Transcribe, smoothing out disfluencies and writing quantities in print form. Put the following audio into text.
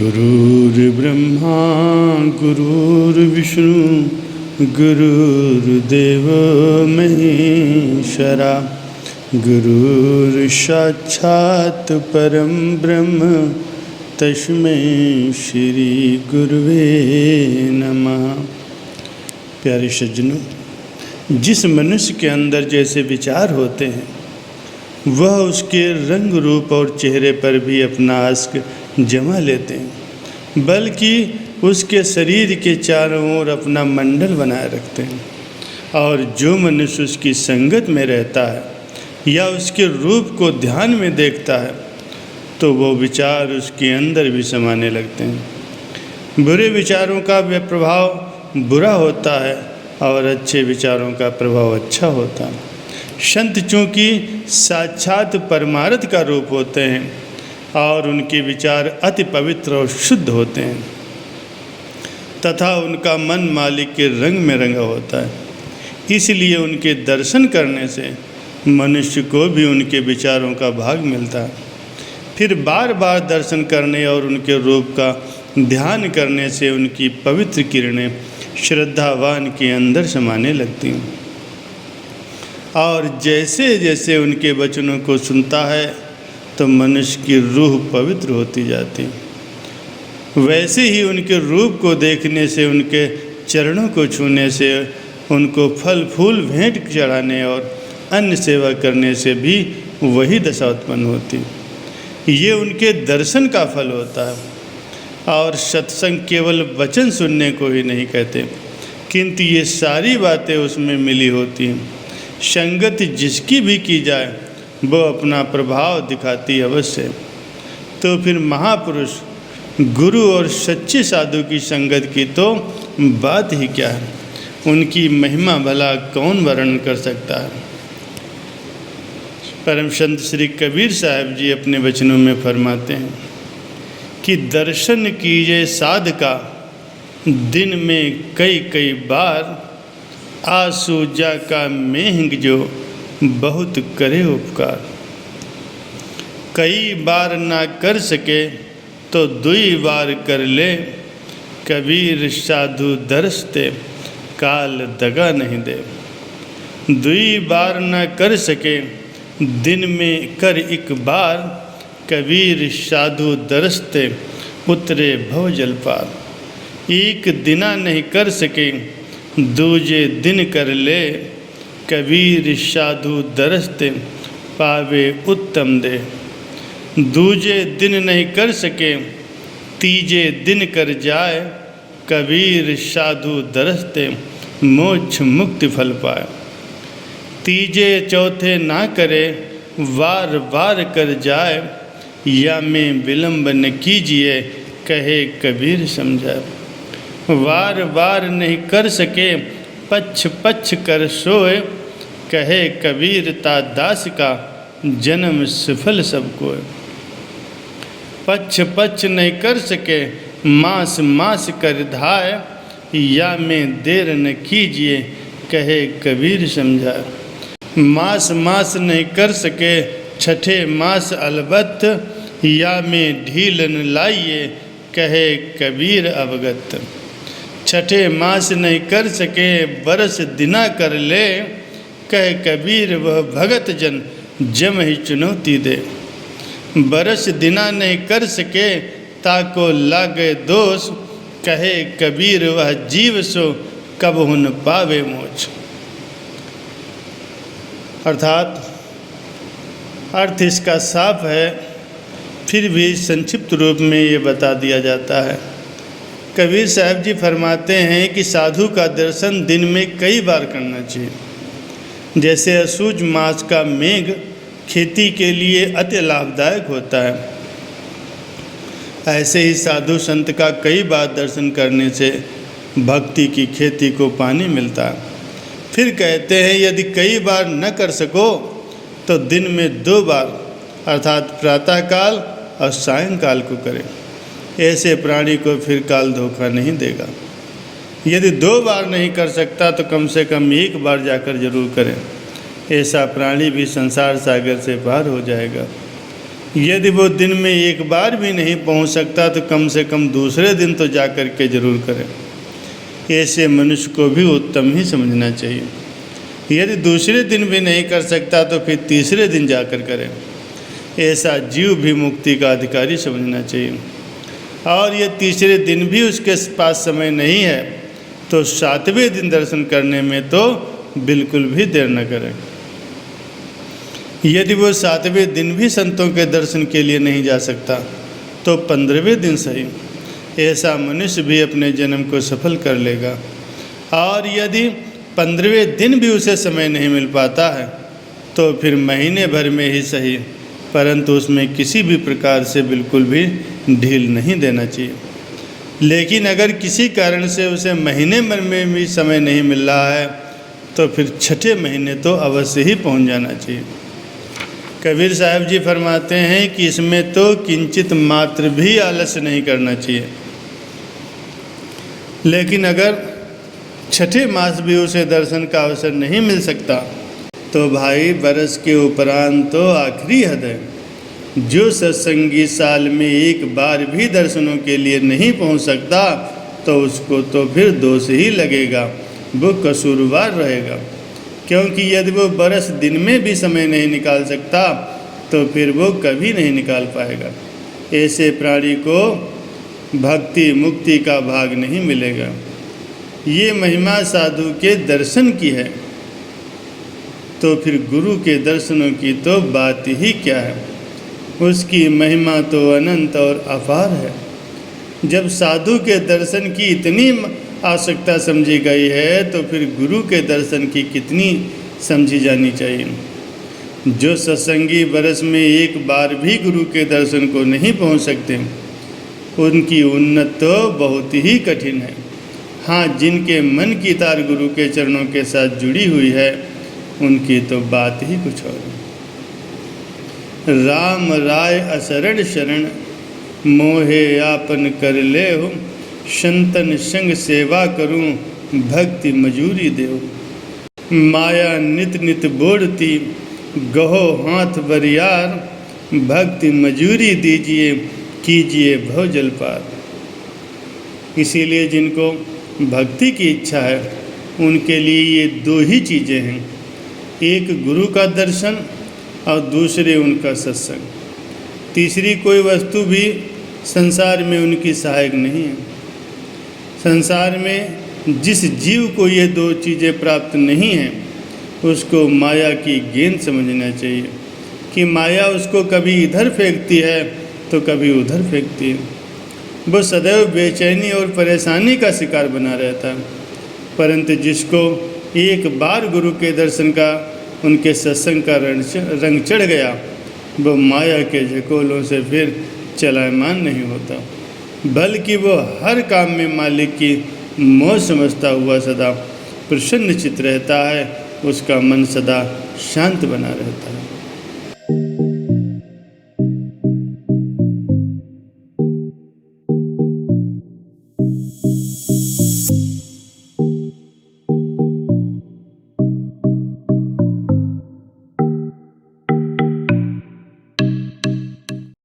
गुरुर्ब्रह्मा गुरुर्विष्णु गुरुर्देव महेश्वरा गुरुर्साक्षात् परम ब्रह्म तस्मै श्री गुरुवे नमः। प्यारे सज्जनों, जिस मनुष्य के अंदर जैसे विचार होते हैं वह उसके रंग रूप और चेहरे पर भी अपना अश्क जमा लेते हैं, बल्कि उसके शरीर के चारों ओर अपना मंडल बनाए रखते हैं। और जो मनुष्य उसकी संगत में रहता है या उसके रूप को ध्यान में देखता है तो वो विचार उसके अंदर भी समाने लगते हैं। बुरे विचारों का प्रभाव बुरा होता है और अच्छे विचारों का प्रभाव अच्छा होता है। संत चूँकि साक्षात परमार्थ का रूप होते हैं और उनके विचार अति पवित्र और शुद्ध होते हैं तथा उनका मन मालिक के रंग में रंगा होता है, इसलिए उनके दर्शन करने से मनुष्य को भी उनके विचारों का भाग मिलता है। फिर बार बार दर्शन करने और उनके रूप का ध्यान करने से उनकी पवित्र किरणें श्रद्धावान के अंदर समाने लगती हैं और जैसे जैसे उनके वचनों को सुनता है तो मनुष्य की रूह पवित्र होती जाती। वैसे ही उनके रूप को देखने से, उनके चरणों को छूने से, उनको फल फूल भेंट चढ़ाने और अन्य सेवा करने से भी वही दशा उत्पन्न होती। ये उनके दर्शन का फल होता है। और सत्संग केवल वचन सुनने को ही नहीं कहते, किंतु ये सारी बातें उसमें मिली होती हैं। संगत जिसकी भी की जाए वो अपना प्रभाव दिखाती अवश्य। तो फिर महापुरुष, गुरु और सच्चे साधु की संगत की तो बात ही क्या है, उनकी महिमा भला कौन वर्णन कर सकता है। परम संत श्री कबीर साहब जी अपने वचनों में फरमाते हैं कि दर्शन कीजिए साधका दिन में कई कई बार, आंसू जा का मेहंग जो बहुत करे उपकार। कई बार ना कर सके तो दुई बार कर ले, कबीर साधु दरसते काल दगा नहीं दे। दुई बार ना कर सके दिन में कर एक बार, कबीर साधु दरसते उतरे भव जल पार। एक दिना नहीं कर सके दूजे दिन कर ले, कबीर साधु दरसते पावे उत्तम दे। दूजे दिन नहीं कर सके तीजे दिन कर जाए, कबीर साधु दरसते मोक्ष मुक्ति फल पाए। तीजे चौथे ना करे वार वार कर जाए, या में विलंब न कीजिए कहे कबीर समझाए। वार वार नहीं कर सके पच्छ पच्छ कर सोए, कहे कबीर ता दास का जन्म सफल सबको। पच्छ पच्छ नहीं कर सके मास मास कर धाय, या में देर न कीजिए कहे कबीर समझाए। मास मास नहीं कर सके छठे मास अलबत्त, या में ढील न लाइए कहे कबीर अवगत। छठे मास नहीं कर सके बरस दिना कर ले, कहे कबीर वह भगत जन जम ही चुनौती दे। बरस दिना नहीं कर सके ताको लागे दोष, कहे कबीर वह जीव सो कब हुन पावे मोच। अर्थात अर्थ इसका साफ है, फिर भी संक्षिप्त रूप में ये बता दिया जाता है। कबीर साहब जी फरमाते हैं कि साधु का दर्शन दिन में कई बार करना चाहिए। जैसे अशुज मास का मेघ खेती के लिए अति लाभदायक होता है, ऐसे ही साधु संत का कई बार दर्शन करने से भक्ति की खेती को पानी मिलता है। फिर कहते हैं यदि कई बार न कर सको तो दिन में 2 बार अर्थात प्रातःकाल और सायंकाल को करें। ऐसे प्राणी को फिर काल धोखा नहीं देगा। यदि 2 बार नहीं कर सकता तो कम से कम 1 बार जाकर जरूर करें। ऐसा प्राणी भी संसार सागर से पार हो जाएगा। यदि वो दिन में एक बार भी नहीं पहुंच सकता तो कम से कम दूसरे दिन तो जा कर के जरूर करे। ऐसे मनुष्य को भी उत्तम ही समझना चाहिए। यदि दूसरे दिन भी नहीं कर सकता तो फिर तीसरे दिन जाकर करे। ऐसा जीव भी मुक्ति का अधिकारी समझना चाहिए। और यह तीसरे दिन भी उसके पास समय नहीं है तो 7वें दिन दर्शन करने में तो बिल्कुल भी देर न करें। यदि वो 7वें दिन भी संतों के दर्शन के लिए नहीं जा सकता तो 15वें दिन सही। ऐसा मनुष्य भी अपने जन्म को सफल कर लेगा। और यदि 15वें दिन भी उसे समय नहीं मिल पाता है तो फिर महीने भर में ही सही, परंतु उसमें किसी भी प्रकार से बिल्कुल भी ढील नहीं देना चाहिए। लेकिन अगर किसी कारण से उसे महीने भर में भी समय नहीं मिल रहा है तो फिर 6ठे महीने तो अवश्य ही पहुंच जाना चाहिए। कबीर साहब जी फरमाते हैं कि इसमें तो किंचित मात्र भी आलस्य नहीं करना चाहिए। लेकिन अगर 6ठे मास भी उसे दर्शन का अवसर नहीं मिल सकता तो भाई बरस के उपरांत तो आखिरी हद है। जो सत्संगी साल में एक बार भी दर्शनों के लिए नहीं पहुंच सकता तो उसको तो फिर दोष ही लगेगा, वो कसूरवार रहेगा। क्योंकि यदि वो बरस दिन में भी समय नहीं निकाल सकता तो फिर वो कभी नहीं निकाल पाएगा। ऐसे प्राणी को भक्ति मुक्ति का भाग नहीं मिलेगा। ये महिमा साधु के दर्शन की है तो फिर गुरु के दर्शनों की तो बात ही क्या है। उसकी महिमा तो अनंत और अपार है। जब साधु के दर्शन की इतनी आवश्यकता समझी गई है तो फिर गुरु के दर्शन की कितनी समझी जानी चाहिए। जो सत्संगी बरस में एक बार भी गुरु के दर्शन को नहीं पहुंच सकते उनकी उन्नत तो बहुत ही कठिन है। हाँ, जिनके मन की तार गुरु के चरणों के साथ जुड़ी हुई है उनकी तो बात ही कुछ और है। राम राय असरण शरण मोहे आपन कर ले हो, संतन संग सेवा करूं भक्ति मजूरी देव। माया नित नित बोड़ती गहो हाथ बरियार, भक्ति मजूरी दीजिए कीजिए भव जल पार। इसीलिए जिनको भक्ति की इच्छा है उनके लिए ये दो ही चीज़ें हैं, एक गुरु का दर्शन और दूसरे उनका सत्संग। तीसरी कोई वस्तु भी संसार में उनकी सहायक नहीं है। संसार में जिस जीव को ये दो चीज़ें प्राप्त नहीं हैं उसको माया की गेंद समझना चाहिए कि माया उसको कभी इधर फेंकती है तो कभी उधर फेंकती है। वो सदैव बेचैनी और परेशानी का शिकार बना रहता है। परंतु जिसको एक बार गुरु के दर्शन का उनके सत्संग का रंग चढ़ गया वो माया के झकोलों से फिर चलायमान नहीं होता, बल्कि वो हर काम में मालिक की मौज समझता हुआ सदा प्रसन्नचित्त रहता है। उसका मन सदा शांत बना रहता है।